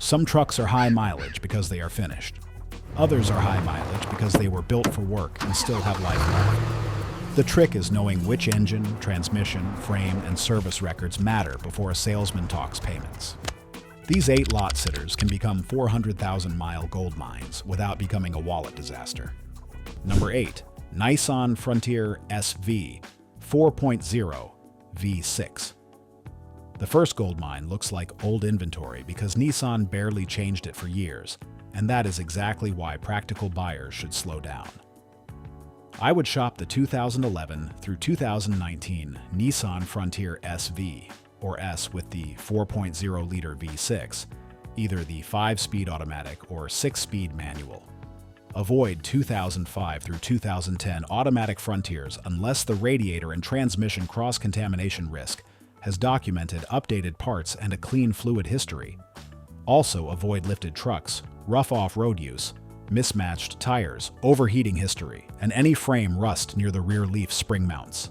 Some trucks are high mileage because they are finished. Others are high mileage because they were built for work and still have life left. The trick is knowing which engine, transmission, frame, and service records matter before a salesman talks payments. These 8 lot sitters can become 400,000-mile gold mines without becoming a wallet disaster. Number 8. Nissan Frontier SV 4.0 V6. The first gold mine looks like old inventory because Nissan barely changed it for years, and that is exactly why practical buyers should slow down. I would shop the 2011 through 2019 Nissan Frontier SV, or S with the 4.0-liter V6, either the 5-speed automatic or 6-speed manual. Avoid 2005 through 2010 automatic Frontiers unless the radiator and transmission cross-contamination risk has documented updated parts and a clean fluid history. Also avoid lifted trucks, rough off-road use, mismatched tires, overheating history, and any frame rust near the rear leaf spring mounts.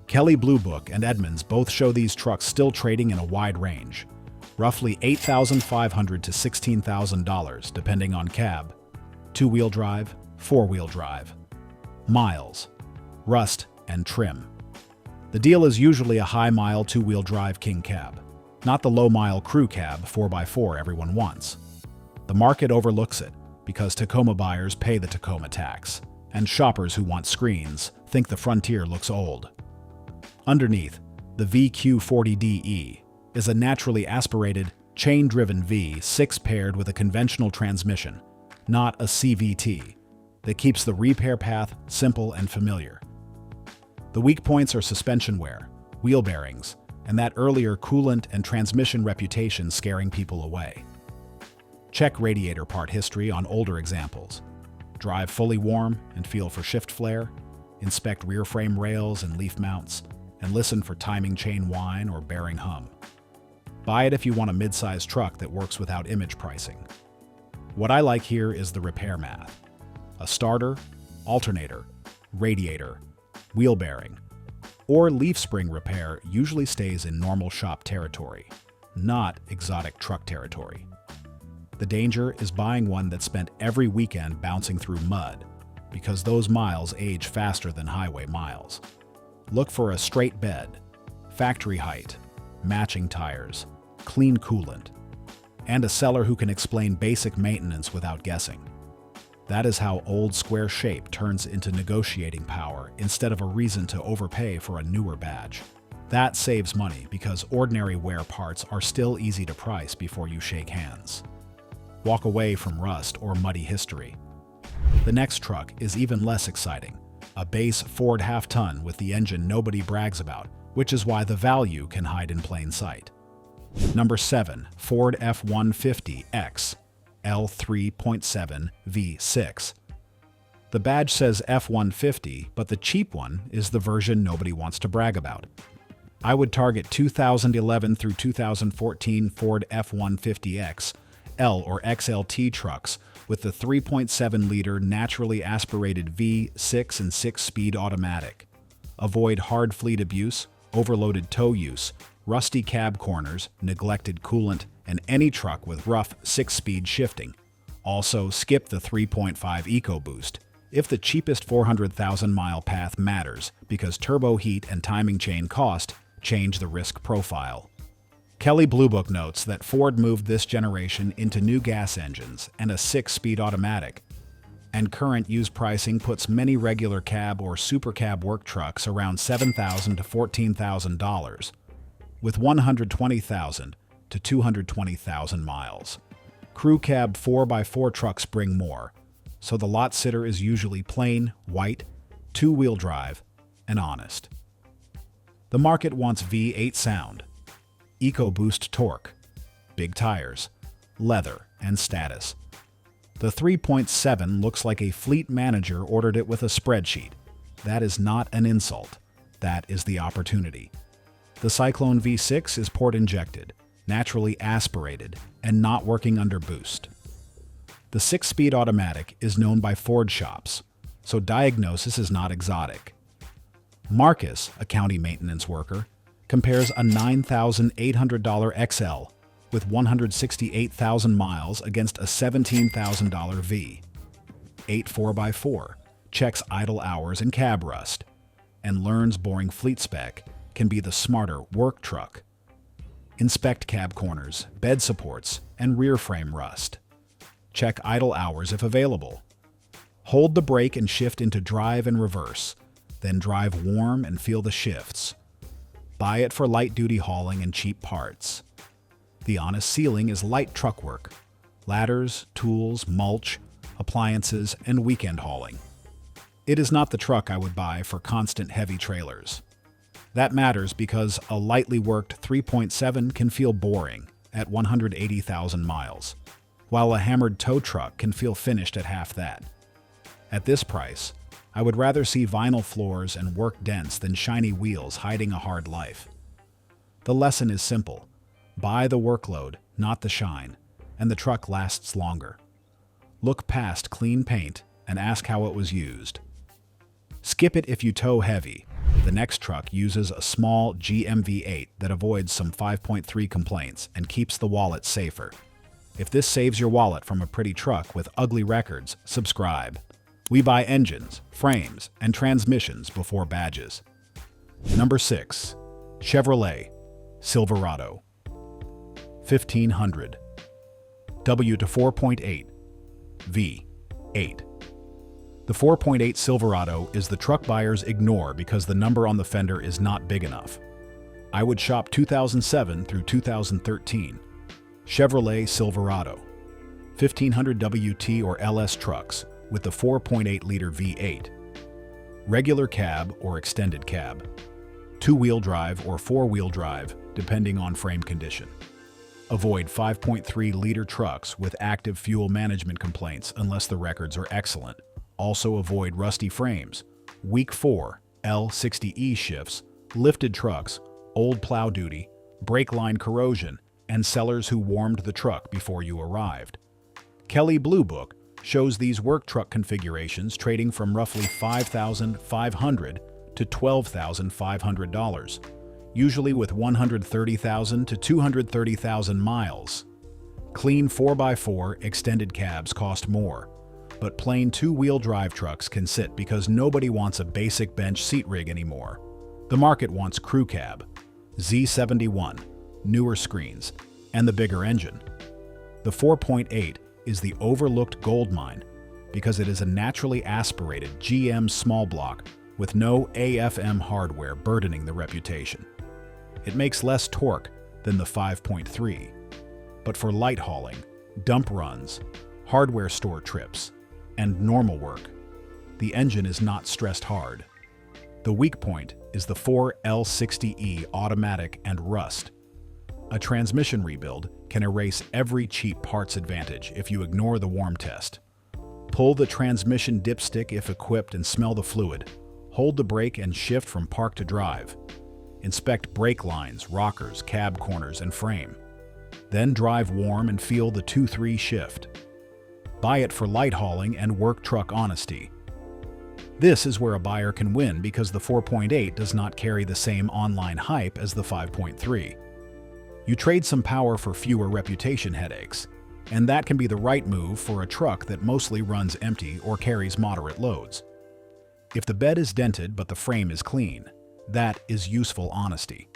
Kelley Blue Book and Edmunds both show these trucks still trading in a wide range, roughly $8,500 to $16,000 depending on cab, 2-wheel drive, 4-wheel drive, miles, rust, and trim. The deal is usually a high-mile 2-wheel drive king cab, not the low-mile crew cab 4x4 everyone wants. The market overlooks it because Tacoma buyers pay the Tacoma tax, and shoppers who want screens think the Frontier looks old. Underneath, the VQ40DE is a naturally aspirated, chain-driven V6 paired with a conventional transmission, not a CVT, that keeps the repair path simple and familiar. The weak points are suspension wear, wheel bearings, and that earlier coolant and transmission reputation scaring people away. Check radiator part history on older examples. Drive fully warm and feel for shift flare, inspect rear frame rails and leaf mounts, and listen for timing chain whine or bearing hum. Buy it if you want a mid-sized truck that works without image pricing. What I like here is the repair math. A starter, alternator, radiator, wheel bearing, or leaf spring repair usually stays in normal shop territory, not exotic truck territory. The danger is buying one that spent every weekend bouncing through mud, because those miles age faster than highway miles. Look for a straight bed, factory height, matching tires, clean coolant, and a seller who can explain basic maintenance without guessing. That is how old square shape turns into negotiating power instead of a reason to overpay for a newer badge. That saves money because ordinary wear parts are still easy to price before you shake hands. Walk away from rust or muddy history. The next truck is even less exciting, a base Ford half-ton with the engine nobody brags about, which is why the value can hide in plain sight. Number 7. Ford F-150X L3.7 V6. The badge says F-150, but the cheap one is the version nobody wants to brag about. I would target 2011 through 2014 Ford F-150X L or XLT trucks with the 3.7-liter naturally aspirated V6 and 6-speed automatic. Avoid hard fleet abuse, overloaded tow use, rusty cab corners, neglected coolant, and any truck with rough 6-speed shifting. Also, skip the 3.5 EcoBoost if the cheapest 400,000-mile path matters because turbo heat and timing chain cost change the risk profile. Kelley Blue Book notes that Ford moved this generation into new gas engines and a 6-speed automatic, and current used pricing puts many regular cab or super cab work trucks around $7,000 to $14,000, with 120,000 to 220,000 miles. Crew cab 4x4 trucks bring more, so the lot sitter is usually plain, white, 2-wheel drive, and honest. The market wants V8 sound, EcoBoost torque, big tires, leather, and status. The 3.7 looks like a fleet manager ordered it with a spreadsheet. That is not an insult. That is the opportunity. The Cyclone V6 is port-injected, naturally aspirated, and not working under boost. The 6-speed automatic is known by Ford shops, so diagnosis is not exotic. Marcus, a county maintenance worker, compares a $9,800 XL with 168,000 miles against a $17,000 V8 4x4, checks idle hours and cab rust, and learns boring fleet spec can be the smarter work truck. Inspect cab corners, bed supports, and rear frame rust. Check idle hours if available. Hold the brake and shift into drive and reverse, then drive warm and feel the shifts. Buy it for light-duty hauling and cheap parts. The honest ceiling is light truck work: ladders, tools, mulch, appliances, and weekend hauling. It is not the truck I would buy for constant heavy trailers. That matters because a lightly worked 3.7 can feel boring at 180,000 miles, while a hammered tow truck can feel finished at half that. At this price, I would rather see vinyl floors and work dents than shiny wheels hiding a hard life. The lesson is simple: buy the workload, not the shine, and the truck lasts longer. Look past clean paint and ask how it was used. Skip it if you tow heavy. The next truck uses a small GM-V8 that avoids some 5.3 complaints and keeps the wallet safer. If this saves your wallet from a pretty truck with ugly records, subscribe. We buy engines, frames, and transmissions before badges. Number 6. Chevrolet Silverado 1500 W to 4.8 V8. The 4.8 Silverado is the truck buyers ignore because the number on the fender is not big enough. I would shop 2007 through 2013. Chevrolet Silverado 1500 WT or LS trucks with the 4.8-liter V8. Regular cab or extended cab. Two-wheel drive or four-wheel drive, depending on frame condition. Avoid 5.3-liter trucks with active fuel management complaints unless the records are excellent. Also avoid rusty frames, weak 4 L60E shifts, lifted trucks, old plow duty, brake line corrosion, and sellers who warmed the truck before you arrived. Kelley Blue Book shows these work truck configurations trading from roughly $5,500 to $12,500, usually with 130,000 to 230,000 miles. Clean 4x4 extended cabs cost more, but plain two-wheel drive trucks can sit because nobody wants a basic bench seat rig anymore. The market wants crew cab, Z71, newer screens, and the bigger engine. The 4.8 is the overlooked Goldmine because it is a naturally aspirated GM small block with no AFM hardware burdening the reputation. It makes less torque than the 5.3, but for light hauling, dump runs, hardware store trips, and normal work, the engine is not stressed hard. The weak point is the 4L60E automatic and rust. A transmission rebuild can erase every cheap parts advantage if you ignore the warm test. Pull the transmission dipstick if equipped and smell the fluid. Hold the brake and shift from park to drive. Inspect brake lines, rockers, cab corners, and frame. Then drive warm and feel the 2-3 shift. Buy it for light hauling and work truck honesty. This is where a buyer can win because the 4.8 does not carry the same online hype as the 5.3. You trade some power for fewer reputation headaches, and that can be the right move for a truck that mostly runs empty or carries moderate loads. If the bed is dented but the frame is clean, that is useful honesty.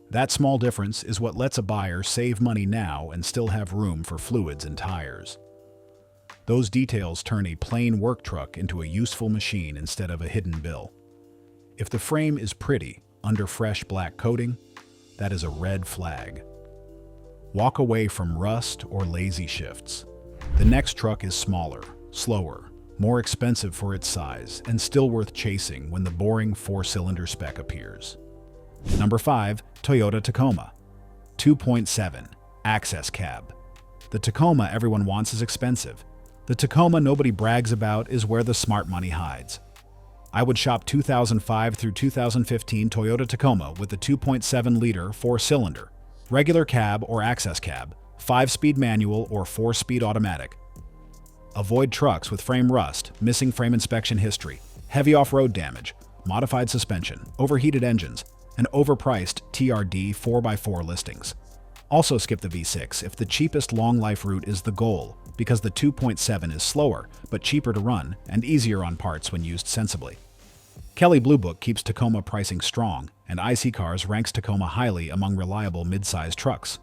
That small difference is what lets a buyer save money now and still have room for fluids and tires. Those details turn a plain work truck into a useful machine instead of a hidden bill. If the frame is pretty under fresh black coating, that is a red flag. Walk away from rust or lazy shifts. The next truck is smaller, slower, more expensive for its size, and still worth chasing when the boring 4-cylinder spec appears. Number 5. Toyota Tacoma 2.7 Access Cab. The Tacoma everyone wants is expensive. The Tacoma nobody brags about is where the smart money hides. I would shop 2005 through 2015 Toyota Tacoma with the 2.7-liter 4-cylinder, regular cab or access cab, 5-speed manual or 4-speed automatic. Avoid trucks with frame rust, missing frame inspection history, heavy off-road damage, modified suspension, overheated engines, and overpriced TRD 4x4 listings. Also skip the V6 if the cheapest long-life route is the goal, because the 2.7 is slower, but cheaper to run and easier on parts when used sensibly. Kelley Blue Book keeps Tacoma pricing strong, and IC Cars ranks Tacoma highly among reliable mid-size trucks.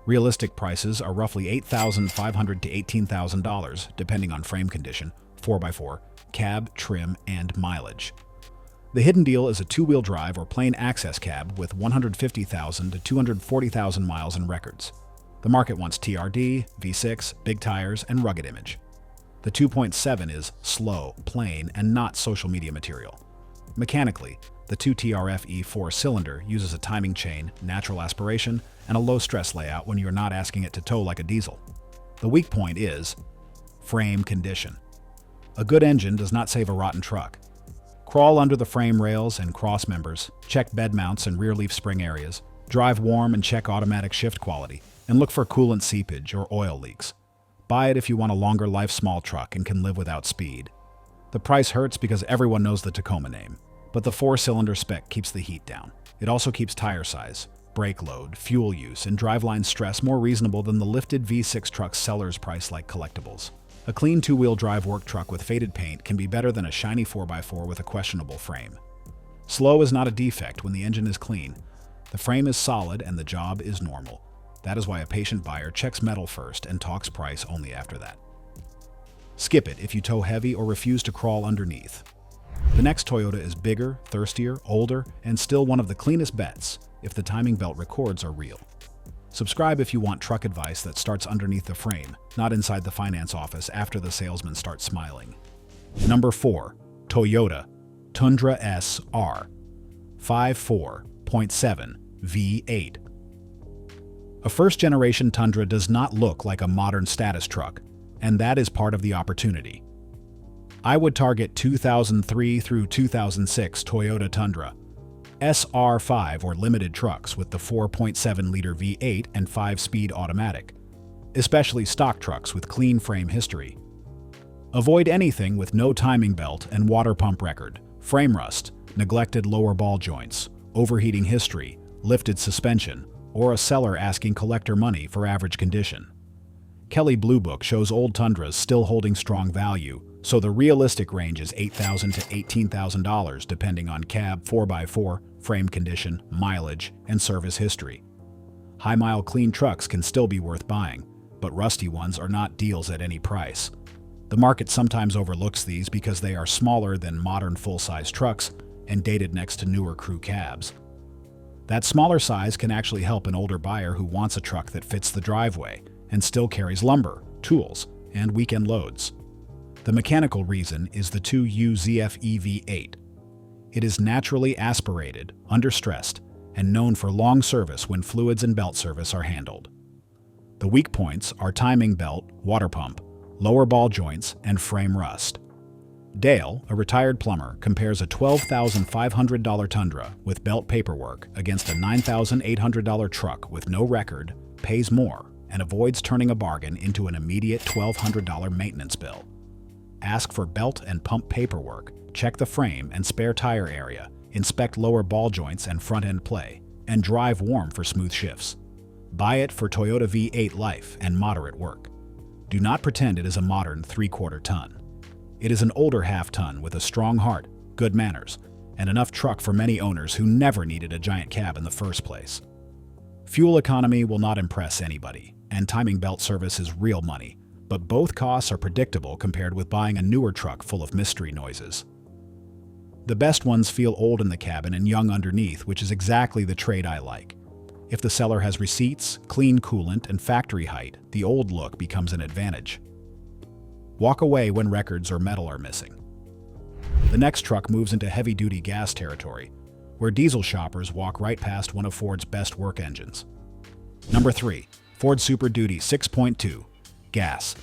Realistic prices are roughly $8,500 to $18,000, depending on frame condition, 4x4, cab, trim, and mileage. The hidden deal is a two-wheel drive or plain access cab with 150,000 to 240,000 miles in records. The market wants TRD, V6, big tires, and rugged image. The 2.7 is slow, plain, and not social media material. Mechanically, the 2TRF E4-cylinder uses a timing chain, natural aspiration, and a low-stress layout when you're not asking it to tow like a diesel. The weak point is frame condition. A good engine does not save a rotten truck. Crawl under the frame rails and cross members, check bed mounts and rear leaf spring areas, drive warm and check automatic shift quality, and look for coolant seepage or oil leaks. Buy it if you want a longer life small truck and can live without speed. The price hurts because everyone knows the Tacoma name, but the 4-cylinder spec keeps the heat down. It also keeps tire size, brake load, fuel use, and driveline stress more reasonable than the lifted V6 truck's seller's price like collectibles. A clean two-wheel drive work truck with faded paint can be better than a shiny 4x4 with a questionable frame. Slow is not a defect when the engine is clean. The frame is solid and the job is normal. That is why a patient buyer checks metal first and talks price only after that. Skip it if you tow heavy or refuse to crawl underneath. The next Toyota is bigger, thirstier, older, and still one of the cleanest bets if the timing belt records are real. Subscribe if you want truck advice that starts underneath the frame, not inside the finance office after the salesman starts smiling. Number 4. Toyota Tundra SR 54.7 V8. A first-generation Tundra does not look like a modern status truck, and that is part of the opportunity. I would target 2003 through 2006 Toyota Tundra SR5 or limited trucks with the 4.7-liter V8 and 5-speed automatic, especially stock trucks with clean frame history. Avoid anything with no timing belt and water pump record, frame rust, neglected lower ball joints, overheating history, lifted suspension, or a seller asking collector money for average condition. Kelley Blue Book shows old Tundras still holding strong value, so the realistic range is $8,000 to $18,000 depending on cab, 4x4, frame condition, mileage, and service history. High-mile clean trucks can still be worth buying, but rusty ones are not deals at any price. The market sometimes overlooks these because they are smaller than modern full-size trucks and dated next to newer crew cabs. That smaller size can actually help an older buyer who wants a truck that fits the driveway and still carries lumber, tools, and weekend loads. The mechanical reason is the 2U-ZF EV8. It is naturally aspirated, understressed, and known for long service when fluids and belt service are handled. The weak points are timing belt, water pump, lower ball joints, and frame rust. Dale, a retired plumber, compares a $12,500 Tundra with belt paperwork against a $9,800 truck with no record, pays more, and avoids turning a bargain into an immediate $1,200 maintenance bill. Ask for belt and pump paperwork, check the frame and spare tire area, inspect lower ball joints and front-end play, and drive warm for smooth shifts. Buy it for Toyota V8 life and moderate work. Do not pretend it is a modern 3/4 ton. It is an older half-ton with a strong heart, good manners, and enough truck for many owners who never needed a giant cab in the first place. Fuel economy will not impress anybody, and timing belt service is real money, but both costs are predictable compared with buying a newer truck full of mystery noises. The best ones feel old in the cabin and young underneath, which is exactly the trade I like. If the seller has receipts, clean coolant, and factory height, the old look becomes an advantage. Walk away when records or metal are missing. The next truck moves into heavy-duty gas territory, where diesel shoppers walk right past one of Ford's best work engines. Number 3. Ford Super Duty 6.2 Gas.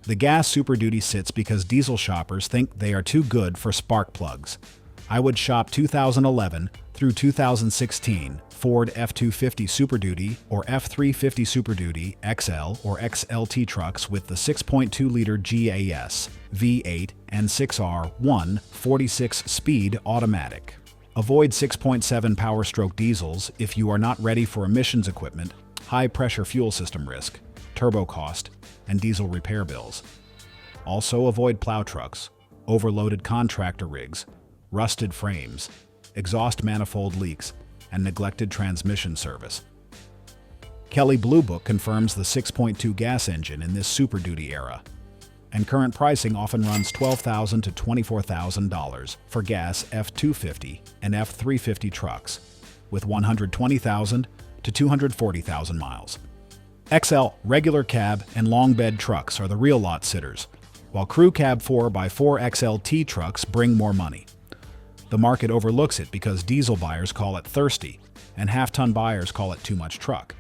The gas Super Duty sits because diesel shoppers think they are too good for spark plugs. I would shop 2011 through 2016 Ford F250 Super Duty or F350 Super Duty XL or XLT trucks with the 6.2-liter GAS, V8, and 6R1 46-speed automatic. Avoid 6.7 Power Stroke diesels if you are not ready for emissions equipment high-pressure fuel system risk, turbo cost, and diesel repair bills. Also avoid plow trucks, overloaded contractor rigs, rusted frames, exhaust manifold leaks, and neglected transmission service. Kelley Blue Book confirms the 6.2 gas engine in this Super Duty era, and current pricing often runs $12,000 to $24,000 for gas F250 and F350 trucks, with 120,000 to 240,000 miles. XL, regular cab, and long bed trucks are the real lot sitters, while crew cab 4x4 XLT trucks bring more money. The market overlooks it because diesel buyers call it thirsty, and half-ton buyers call it too much truck.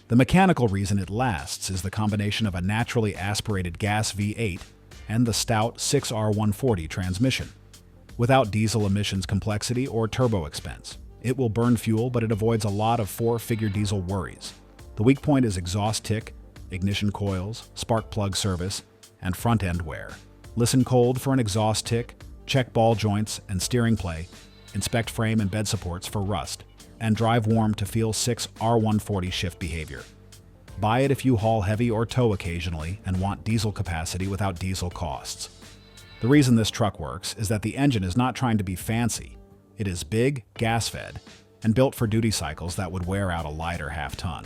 The mechanical reason it lasts is the combination of a naturally aspirated gas V8 and the stout 6R140 transmission. Without diesel emissions complexity or turbo expense, it will burn fuel, but it avoids a lot of four-figure diesel worries. The weak point is exhaust tick, ignition coils, spark plug service, and front-end wear. Listen cold for an exhaust tick, check ball joints and steering play, inspect frame and bed supports for rust, and drive warm to feel 6R140 shift behavior. Buy it if you haul heavy or tow occasionally and want diesel capacity without diesel costs. The reason this truck works is that the engine is not trying to be fancy. It is big, gas-fed, and built for duty cycles that would wear out a lighter half-ton.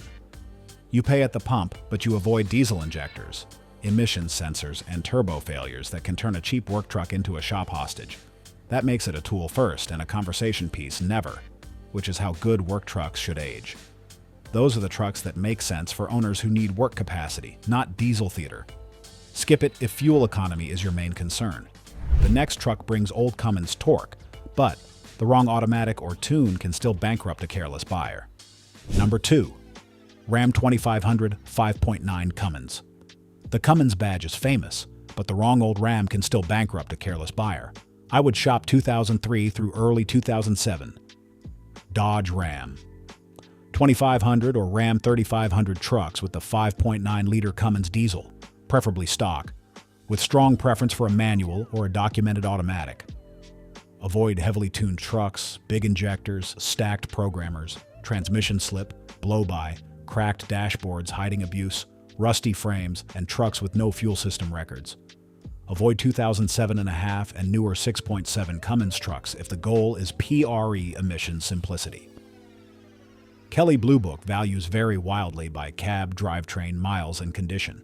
You pay at the pump, but you avoid diesel injectors, emission sensors, and turbo failures that can turn a cheap work truck into a shop hostage. That makes it a tool first and a conversation piece never, which is how good work trucks should age. Those are the trucks that make sense for owners who need work capacity, not diesel theater. Skip it if fuel economy is your main concern. The next truck brings old Cummins torque, but the wrong automatic or tune can still bankrupt a careless buyer. Number 2. Ram 2500 5.9 Cummins. The Cummins badge is famous, but the wrong old Ram can still bankrupt a careless buyer. I would shop 2003 through early 2007. Dodge Ram. 2500 or Ram 3500 trucks with the 5.9-liter Cummins diesel, preferably stock, with strong preference for a manual or a documented automatic. Avoid heavily tuned trucks, big injectors, stacked programmers, transmission slip, blow-by, cracked dashboards hiding abuse, rusty frames, and trucks with no fuel system records. Avoid 2007.5 and newer 6.7 Cummins trucks if the goal is PRE emission simplicity. Kelley Blue Book values vary wildly by cab, drivetrain, miles, and condition.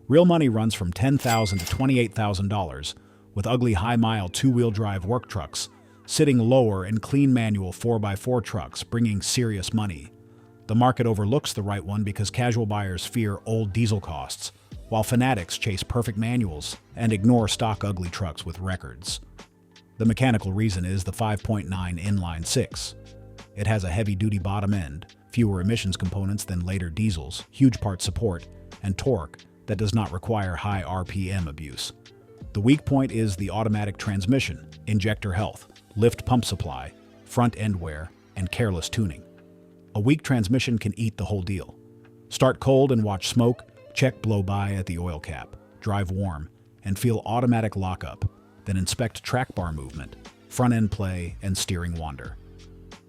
Real money runs from $10,000 to $28,000, with ugly high-mile two-wheel drive work trucks sitting lower in clean manual 4x4 trucks bringing serious money. The market overlooks the right one because casual buyers fear old diesel costs, while fanatics chase perfect manuals and ignore stock ugly trucks with records. The mechanical reason is the 5.9 inline 6. It has a heavy-duty bottom end, fewer emissions components than later diesels, huge part support, and torque that does not require high RPM abuse. The weak point is the automatic transmission, injector health, lift pump supply, front end wear, and careless tuning. A weak transmission can eat the whole deal. Start cold and watch smoke, check blow-by at the oil cap, drive warm, and feel automatic lockup, then inspect track bar movement, front-end play, and steering wander.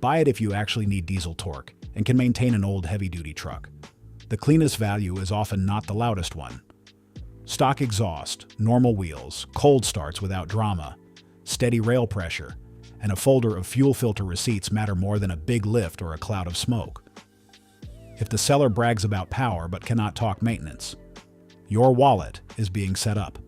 Buy it if you actually need diesel torque and can maintain an old heavy-duty truck. The cleanest value is often not the loudest one. Stock exhaust, normal wheels, cold starts without drama, steady rail pressure, and a folder of fuel filter receipts matter more than a big lift or a cloud of smoke. If the seller brags about power but cannot talk maintenance, your wallet is being set up.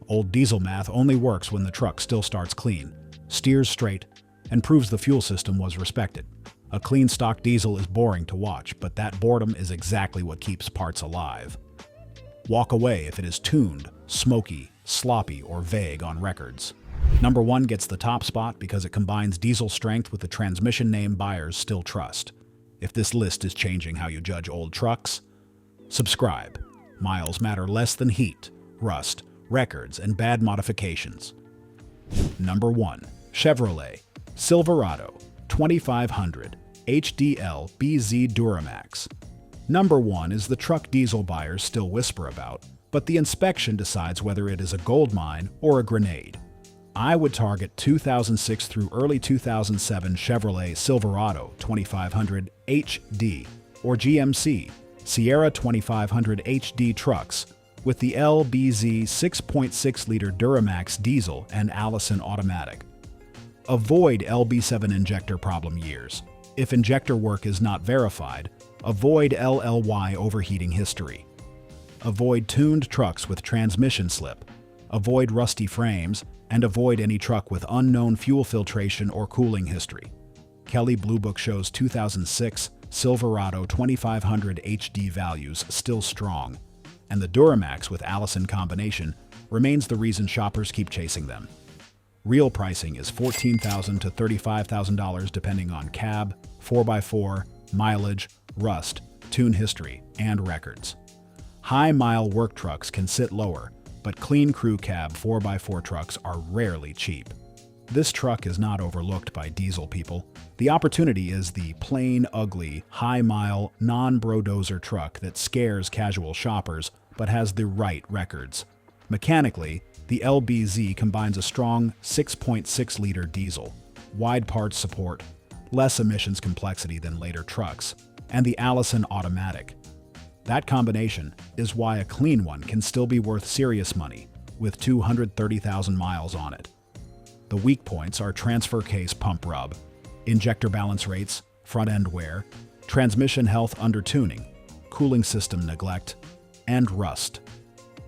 Old diesel math only works when the truck still starts clean, steers straight, and proves the fuel system was respected. A clean stock diesel is boring to watch, but that boredom is exactly what keeps parts alive. Walk away if it is tuned, smoky, sloppy, or vague on records. Number 1 gets the top spot because it combines diesel strength with the transmission name buyers still trust. If this list is changing how you judge old trucks, subscribe. Miles matter less than heat, rust, records, and bad modifications. Number 1. Chevrolet Silverado 2500 HD LBZ Duramax. Number 1 is the truck diesel buyers still whisper about, but the inspection decides whether it is a gold mine or a grenade. I would target 2006 through early 2007 Chevrolet Silverado 2500 HD or GMC Sierra 2500 HD trucks with the LBZ 6.6-liter Duramax diesel and Allison automatic. Avoid LB7 injector problem years. If injector work is not verified, avoid LLY overheating history. Avoid tuned trucks with transmission slip. Avoid rusty frames, and avoid any truck with unknown fuel filtration or cooling history. Kelley Blue Book shows 2006 Silverado 2500 HD values still strong, and the Duramax with Allison combination remains the reason shoppers keep chasing them. Real pricing is $14,000 to $35,000 depending on cab, 4x4, mileage, rust, tune history, and records. High-mile work trucks can sit lower, but clean crew cab 4x4 trucks are rarely cheap. This truck is not overlooked by diesel people. The opportunity is the plain, ugly, high-mile, non-brodozer truck that scares casual shoppers but has the right records. Mechanically, the LBZ combines a strong 6.6-liter diesel, wide parts support, less emissions complexity than later trucks, and the Allison automatic. That combination is why a clean one can still be worth serious money, with 230,000 miles on it. The weak points are transfer case pump rub, injector balance rates, front-end wear, transmission health under tuning, cooling system neglect, and rust.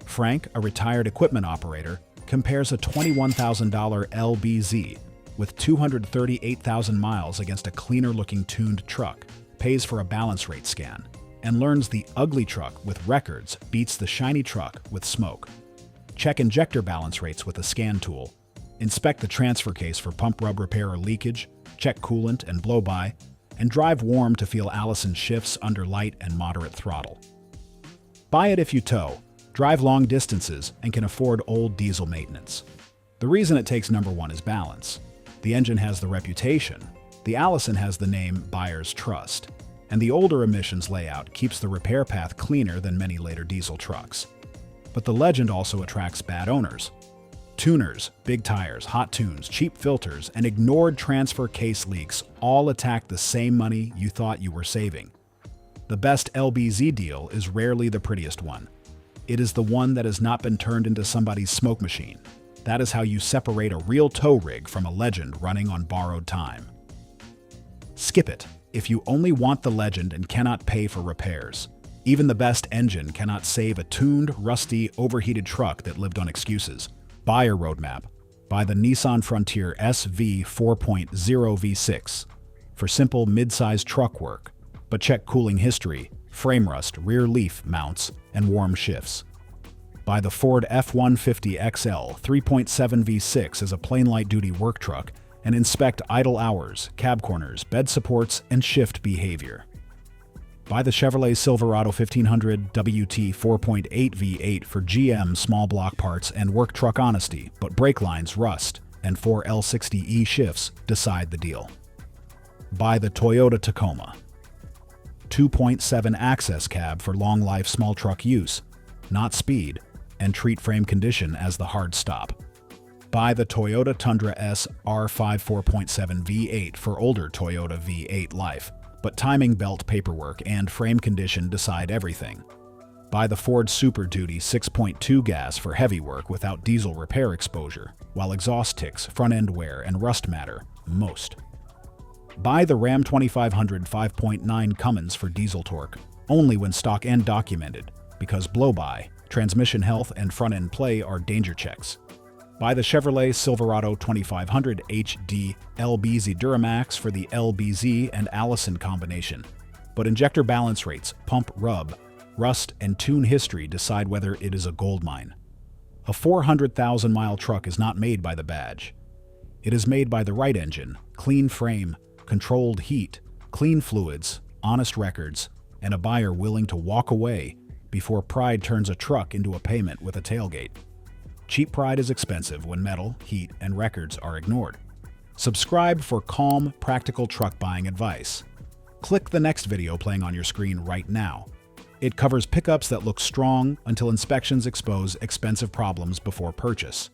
Frank, a retired equipment operator, compares a $21,000 LBZ with 238,000 miles against a cleaner-looking tuned truck, pays for a balance rate scan, and learns the ugly truck with records beats the shiny truck with smoke. Check injector balance rates with a scan tool. Inspect the transfer case for pump rub repair or leakage, check coolant and blow-by, and drive warm to feel Allison shifts under light and moderate throttle. Buy it if you tow, drive long distances, and can afford old diesel maintenance. The reason it takes number one is balance. The engine has the reputation. The Allison has the name buyers trust. And the older emissions layout keeps the repair path cleaner than many later diesel trucks. But the legend also attracts bad owners. Tuners, big tires, hot tunes, cheap filters, and ignored transfer case leaks all attack the same money you thought you were saving. The best LBZ deal is rarely the prettiest one. It is the one that has not been turned into somebody's smoke machine. That is how you separate a real tow rig from a legend running on borrowed time. Skip it if you only want the legend and cannot pay for repairs. Even the best engine cannot save a tuned, rusty, overheated truck that lived on excuses. Buy a roadmap. Buy the Nissan Frontier SV 4.0 V6 for simple mid-size truck work, but check cooling history, frame rust, rear leaf mounts, and warm shifts. Buy the Ford F-150 XL 3.7 V6 as a plain light-duty work truck and inspect idle hours, cab corners, bed supports, and shift behavior. Buy the Chevrolet Silverado 1500 WT 4.8 V8 for GM small block parts and work truck honesty, but brake lines, rust, and 4 L60E shifts decide the deal. Buy the Toyota Tacoma 2.7 access cab for long life small truck use, not speed, and treat frame condition as the hard stop. Buy the Toyota Tundra S R5 4.7 V8 for older Toyota V8 life, but timing belt paperwork and frame condition decide everything. Buy the Ford Super Duty 6.2 gas for heavy work without diesel repair exposure, while exhaust ticks, front-end wear, and rust matter most. Buy the Ram 2500 5.9 Cummins for diesel torque, only when stock and documented, because blow-by, transmission health, and front-end play are danger checks. Buy the Chevrolet Silverado 2500 HD LBZ Duramax for the LBZ and Allison combination, but injector balance rates, pump rub, rust, and tune history decide whether it is a gold mine. A 400,000-mile truck is not made by the badge. It is made by the right engine, clean frame, controlled heat, clean fluids, honest records, and a buyer willing to walk away before pride turns a truck into a payment with a tailgate. Cheap pride is expensive when metal, heat, and records are ignored. Subscribe for calm, practical truck buying advice. Click the next video playing on your screen right now. It covers pickups that look strong until inspections expose expensive problems before purchase.